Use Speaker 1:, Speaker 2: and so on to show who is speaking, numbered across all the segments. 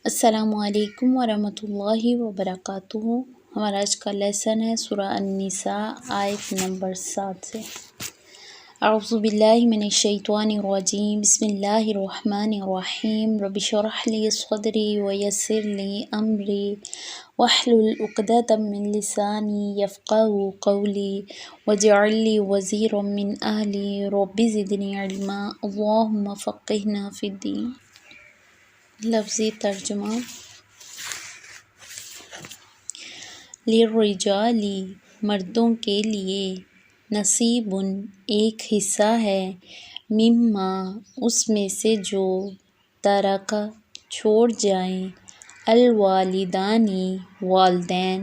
Speaker 1: السلام علیکم ورحمۃ اللہ وبرکاتہ۔ ہمارا آج کا لیسن ہے سورہ النساء آیت نمبر 7 سے۔ اعوذ باللہ من الشیطان الرجیم، بسم اللہ الرحمن الرحیم۔ رب اشرح لی صدری ویسر لی امری واحلل عقدۃ من لسانی یفقہوا قولی واجعل لی وزیرا من اہلی رب زدنی علما اللہم فقہنا فی الدین۔ لفظی ترجمہ۔ للرجال مردوں کے لیے، نصیب ایک حصہ ہے، مما اس میں سے جو، ترک چھوڑ جائیں، الوالدان والدین،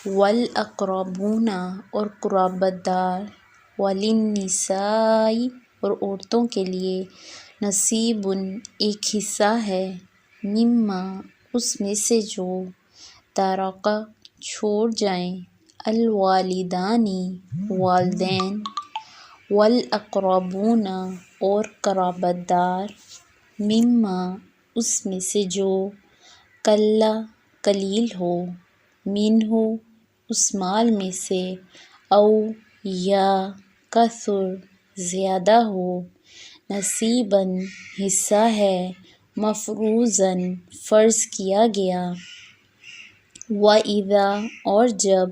Speaker 1: والاقربون اور قرابت دار، وللنساء اور عورتوں کے لیے، نصیب ایک حصہ ہے، مما اس میں سے جو، ترک چھوڑ جائیں، الوالدان والدین، والاقربون اور قرابت دار، مما اس میں سے جو، قل قلیل ہو، منہ اس مال میں سے، او یا کثر زیادہ ہو، نصیباً حصہ ہے، مفروضاً فرض کیا گیا، وَإِذَا اور جب،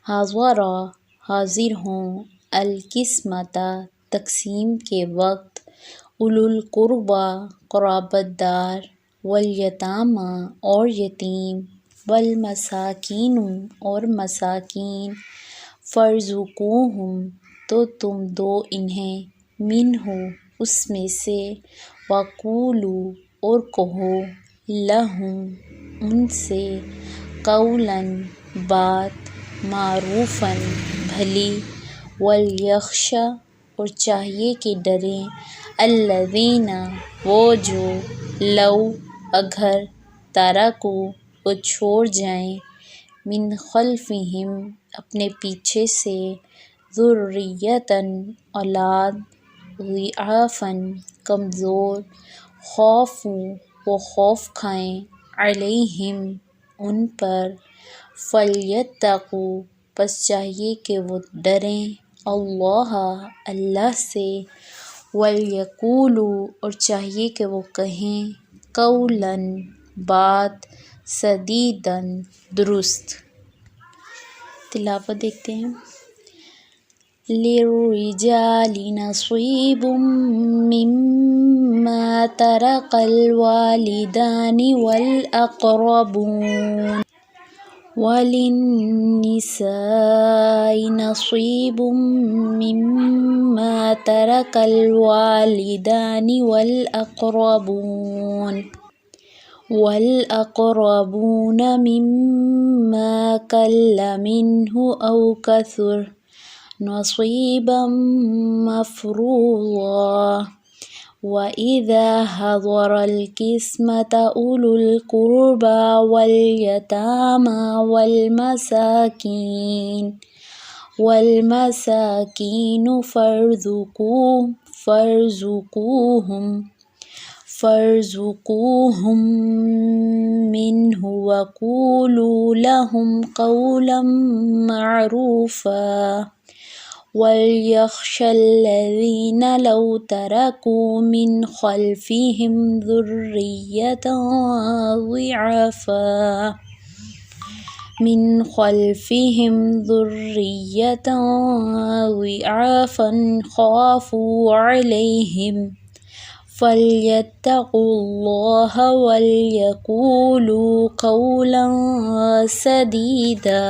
Speaker 1: حضر حاضر ہوں، القسمۃ تقسیم کے وقت، اولو القربیٰ قرابت دار، والیتامیٰ اور یتیم، والمساکین اور مساکین، فارزقوہم تو تم دو انہیں، منہ اس میں سے، وقولوا اور کہو، لہم ان سے، قولاً بات، معروفاً بھلی، ولیخشی اور چاہیے کہ ڈریں، الذین وہ جو، لو اگر، ترکوا وہ چھوڑ جائیں، من خلفہم اپنے پیچھے سے، ذریۃ اولاد، ضعافاً کمزور، خافوا وہ خوف کھائیں، علیہم ان پر، فلیتقوا پس چاہیے کہ وہ ڈریں، اللہ اللہ سے، ولیقولوا اور چاہیے کہ وہ کہیں، قولاً بات، سدیداً درست۔ تلاوت دیکھتے ہیں۔ للرجال نصیب مما ترک الوالدان والاقربون، وللنساء نصیب مما ترک الوالدان والاقربون مما قل منه او کثر، نصیبا مفروضا، وَإِذَا حَضَرَ الْقِسْمَةَ أُولُو الْقُرْبَى وَالْيَتَامَى وَالْمَسَاكِينُ فَارْزُقُوهُم مِّنْهُ وَقُولُوا لَهُمْ قَوْلًا مَّعْرُوفًا، وَلْيَخْشَ الَّذِينَ لَوْ تَرَكُوا مِنْ خَلْفِهِمْ ذُرِّيَّةً ضِعَافًا خَافُوا عَلَيْهِمْ، فَلْيَتَّقُوا اللَّهَ وَلْيَقُولُوا قَوْلًا سَدیدًا۔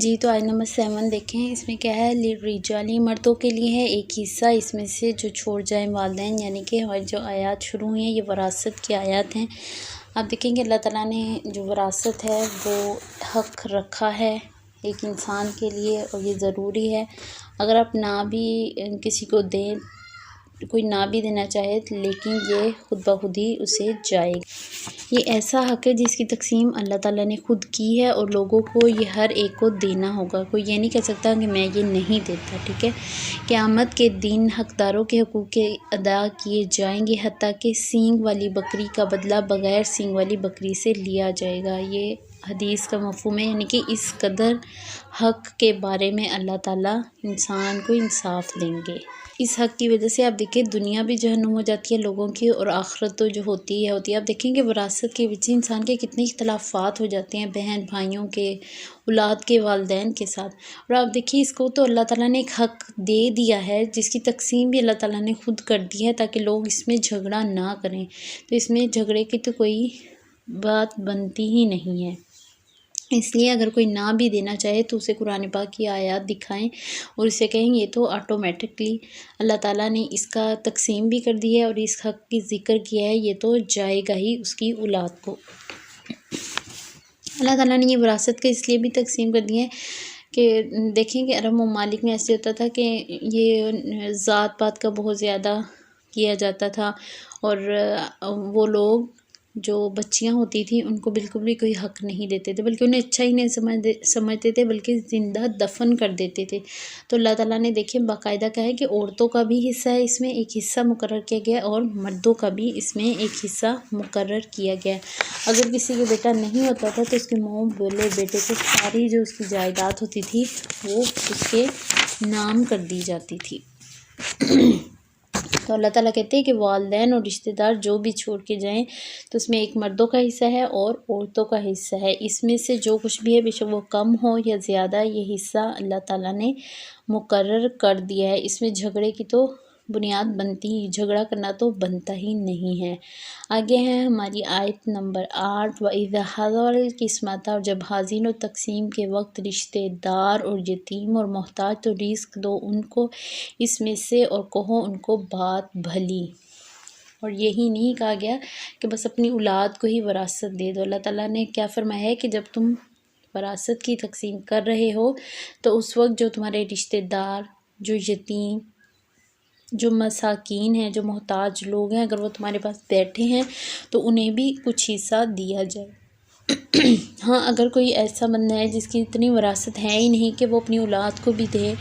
Speaker 1: جی تو آیت نمبر 7 دیکھیں، اس میں کیا ہے، للرجال مردوں کے لیے ہے ایک حصہ، اس میں سے جو چھوڑ جائیں والدین، یعنی کہ ہماری جو آیات شروع ہوئی ہیں یہ وراثت کی آیات ہیں۔ آپ دیکھیں کہ اللہ تعالیٰ نے جو وراثت ہے وہ حق رکھا ہے ایک انسان کے لیے، اور یہ ضروری ہے، اگر آپ نہ بھی کسی کو دیں کوئی نہ بھی دینا چاہے لیکن یہ خود بخود ہی اسے جائے گا۔ یہ ایسا حق ہے جس کی تقسیم اللہ تعالیٰ نے خود کی ہے اور لوگوں کو یہ ہر ایک کو دینا ہوگا۔ کوئی یہ نہیں کہہ سکتا کہ میں یہ نہیں دیتا، ٹھیک ہے۔ قیامت کے دن حقداروں کے حقوق ادا کیے جائیں گے، حتیٰ کہ سینگ والی بکری کا بدلہ بغیر سینگ والی بکری سے لیا جائے گا۔ یہ حدیث کا مفہوم ہے، یعنی کہ اس قدر حق کے بارے میں اللہ تعالیٰ انسان کو انصاف دیں گے۔ اس حق کی وجہ سے آپ دیکھیں دنیا بھی جہنم ہو جاتی ہے لوگوں کی، اور آخرت تو جو ہوتی ہے آپ دیکھیں کہ وراثت کے وجہ انسان کے کتنے اختلافات ہو جاتے ہیں، بہن بھائیوں کے، اولاد کے، والدین کے ساتھ۔ اور آپ دیکھیں اس کو تو اللہ تعالیٰ نے ایک حق دے دیا ہے جس کی تقسیم بھی اللہ تعالیٰ نے خود کر دی ہے تاکہ لوگ اس میں جھگڑا نہ کریں۔ تو اس میں جھگڑے کی تو کوئی بات بنتی ہی نہیں ہے۔ اس لیے اگر کوئی نہ بھی دینا چاہے تو اسے قرآن پاک کی آیات دکھائیں اور اسے کہیں یہ تو آٹومیٹکلی اللہ تعالیٰ نے اس کا تقسیم بھی کر دی ہے اور اس حق کی ذکر کیا ہے، یہ تو جائے گا ہی اس کی اولاد کو۔ اللہ تعالیٰ نے یہ وراثت کا اس لیے بھی تقسیم کر دی ہے کہ دیکھیں کہ عرب ممالک میں ایسے ہوتا تھا کہ یہ ذات پات کا بہت زیادہ کیا جاتا تھا، اور وہ لوگ جو بچیاں ہوتی تھیں ان کو بالکل بھی کوئی حق نہیں دیتے تھے، بلکہ انہیں اچھا ہی نہیں سمجھتے تھے، بلکہ زندہ دفن کر دیتے تھے۔ تو اللہ تعالیٰ نے دیکھیں باقاعدہ کہا ہے کہ عورتوں کا بھی حصہ ہے، اس میں ایک حصہ مقرر کیا گیا، اور مردوں کا بھی اس میں ایک حصہ مقرر کیا گیا۔ اگر کسی کا بیٹا نہیں ہوتا تھا تو اس کے ماں بولے بیٹے کو ساری جو اس کی جائیداد ہوتی تھی وہ اس کے نام کر دی جاتی تھی۔ تو اللہ تعالیٰ کہتے ہیں کہ والدین اور رشتہ دار جو بھی چھوڑ کے جائیں تو اس میں ایک مردوں کا حصہ ہے اور عورتوں کا حصہ ہے۔ اس میں سے جو کچھ بھی ہے بے شک وہ کم ہو یا زیادہ، یہ حصہ اللہ تعالیٰ نے مقرر کر دیا ہے۔ اس میں جھگڑے کی تو بنیاد بنتی ہی، جھگڑا کرنا تو بنتا ہی نہیں ہے۔ آگے ہے ہماری آیت نمبر 8، وَإِذَا حَضَرَ الْقِسْمَةَ، اور جب حاضرین و تقسیم کے وقت رشتہ دار اور یتیم اور محتاج تو رزق دو ان کو اس میں سے اور کہو ان کو بات بھلی۔ اور یہی نہیں کہا گیا کہ بس اپنی اولاد کو ہی وراثت دے دو، اللہ تعالیٰ نے کیا فرمایا ہے کہ جب تم وراثت کی تقسیم کر رہے ہو تو اس وقت جو تمہارے رشتہ دار، جو یتیم، جو مساکین ہیں، جو محتاج لوگ ہیں، اگر وہ تمہارے پاس بیٹھے ہیں تو انہیں بھی کچھ حصہ دیا جائے۔ ہاں اگر کوئی ایسا بندہ ہے جس کی اتنی وراثت ہے ہی نہیں کہ وہ اپنی اولاد کو بھی دے،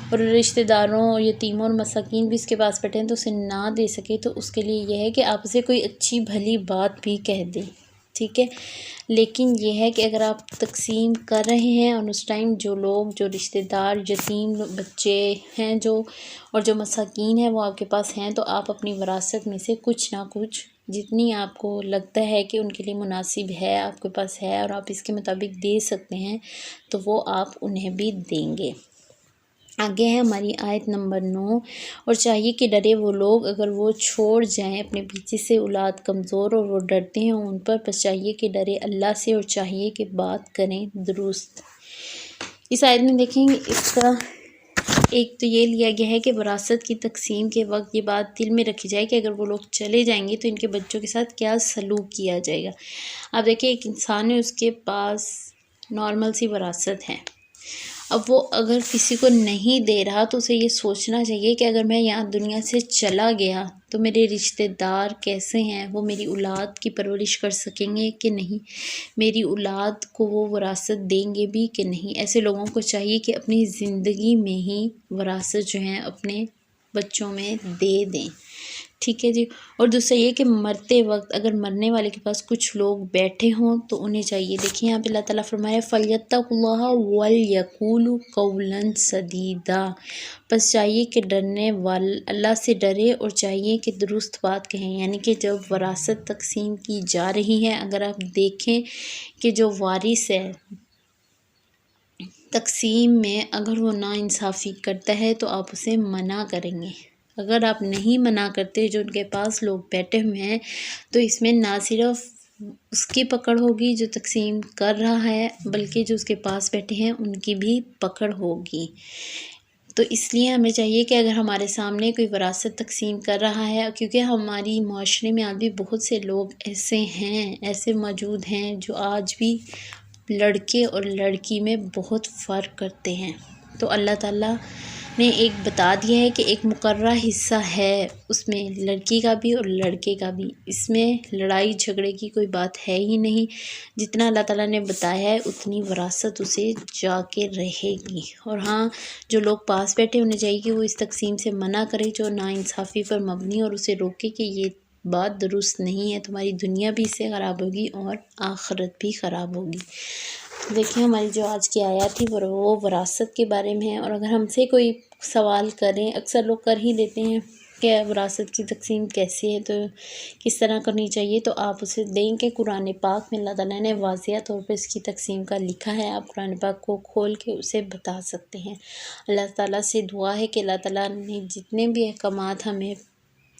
Speaker 1: اور رشتہ داروں، یتیموں اور مساکین بھی اس کے پاس بیٹھے ہیں تو اسے نہ دے سکے، تو اس کے لیے یہ ہے کہ آپ اسے کوئی اچھی بھلی بات بھی کہہ دیں، ٹھیک ہے۔ لیکن یہ ہے کہ اگر آپ تقسیم کر رہے ہیں اور اس ٹائم جو لوگ، جو رشتہ دار، یتیم بچے ہیں جو، اور جو مساکین ہیں وہ آپ کے پاس ہیں، تو آپ اپنی وراثت میں سے کچھ نہ کچھ جتنی آپ کو لگتا ہے کہ ان کے لیے مناسب ہے، آپ کے پاس ہے اور آپ اس کے مطابق دے سکتے ہیں، تو وہ آپ انہیں بھی دیں گے۔ آگے ہے ہماری آیت نمبر 9، اور چاہیے کہ ڈرے وہ لوگ اگر وہ چھوڑ جائیں اپنے پیچھے سے اولاد کمزور اور وہ ڈرتے ہیں ان پر، پس چاہیے کہ ڈرے اللہ سے اور چاہیے کہ بات کریں درست۔ اس آیت میں دیکھیں گے اس کا ایک تو یہ لیا گیا ہے کہ وراثت کی تقسیم کے وقت یہ بات دل میں رکھی جائے کہ اگر وہ لوگ چلے جائیں گے تو ان کے بچوں کے ساتھ کیا سلوک کیا جائے گا۔ آپ دیکھیں ایک انسان ہے، اس کے پاس نارمل سی وراثت ہے، اب وہ اگر کسی کو نہیں دے رہا تو اسے یہ سوچنا چاہیے کہ اگر میں یہاں دنیا سے چلا گیا تو میرے رشتہ دار کیسے ہیں، وہ میری اولاد کی پرورش کر سکیں گے کہ نہیں، میری اولاد کو وہ وراثت دیں گے بھی کہ نہیں۔ ایسے لوگوں کو چاہیے کہ اپنی زندگی میں ہی وراثت جو ہے اپنے بچوں میں دے دیں، ٹھیک ہے جی۔ اور دوسرا یہ کہ مرتے وقت اگر مرنے والے کے پاس کچھ لوگ بیٹھے ہوں تو انہیں چاہیے، دیکھیں یہاں پہ اللہ تعالیٰ فرمایا فَلْيَتَّقُوا اللَّهَ وَلْيَقُولُوا قَوْلًا سَدِيدًا، بس چاہیے کہ ڈرنے والے اللہ سے ڈرے اور چاہیے کہ درست بات کہیں۔ یعنی کہ جب وراثت تقسیم کی جا رہی ہے، اگر آپ دیکھیں کہ جو وارث ہے تقسیم میں اگر وہ ناانصافی کرتا ہے تو آپ اسے منع کریں گے۔ اگر آپ نہیں منع کرتے، جو ان کے پاس لوگ بیٹھے ہوئے ہیں، تو اس میں نہ صرف اس کی پکڑ ہوگی جو تقسیم کر رہا ہے، بلکہ جو اس کے پاس بیٹھے ہیں ان کی بھی پکڑ ہوگی۔ تو اس لیے ہمیں چاہیے کہ اگر ہمارے سامنے کوئی وراثت تقسیم کر رہا ہے، کیونکہ ہماری معاشرے میں آج بھی بہت سے لوگ ایسے ہیں، ایسے موجود ہیں جو آج بھی لڑکے اور لڑکی میں بہت فرق کرتے ہیں، تو اللہ تعالیٰ نے ایک بتا دیا ہے کہ ایک مقررہ حصہ ہے اس میں لڑکی کا بھی اور لڑکے کا بھی، اس میں لڑائی جھگڑے کی کوئی بات ہے ہی نہیں، جتنا اللہ تعالیٰ نے بتایا ہے اتنی وراثت اسے جا کے رہے گی۔ اور ہاں، جو لوگ پاس بیٹھے انہیں چاہیے کہ وہ اس تقسیم سے منع کرے جو ناانصافی پر مبنی، اور اسے روکے کہ یہ بات درست نہیں ہے، تمہاری دنیا بھی اس سے خراب ہوگی اور آخرت بھی خراب ہوگی۔ دیکھیں ہماری جو آج کی آیات تھی وہ وراثت کے بارے میں ہے، اور اگر ہم سے کوئی سوال کریں، اکثر لوگ کر ہی لیتے ہیں کہ وراثت کی تقسیم کیسے ہے، تو کس طرح کرنی چاہیے، تو آپ اسے دیں کہ قرآن پاک میں اللہ تعالیٰ نے واضح طور پہ اس کی تقسیم کا لکھا ہے، آپ قرآن پاک کو کھول کے اسے بتا سکتے ہیں۔ اللہ تعالیٰ سے دعا ہے کہ اللہ تعالیٰ نے جتنے بھی احکامات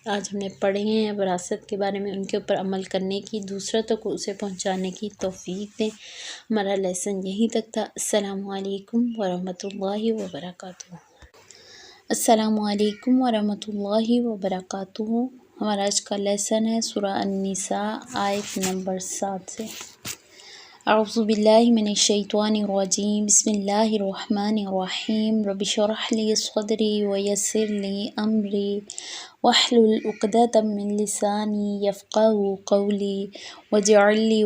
Speaker 1: آج ہم نے پڑھے ہیں وراثت کے بارے میں، ان کے اوپر عمل کرنے کی، دوسروں تک اسے پہنچانے کی توفیق دیں۔ ہمارا لیسن یہیں تک تھا۔ السلام علیکم ورحمۃ اللہ وبرکاتہ۔ السلام علیکم ورحمۃ اللہ وبرکاتہ۔ ہمارا آج کا لیسن ہے سورہ النساء آیت نمبر 7 سے۔ اعوذ باللہ من الشیطان الرجیم، بسم اللہ الرحمن الرحیم، رب اشرح لی صدری ویسر لی امری واحلل عقدۃ من لسانی یفقہوا قولی واجعل لی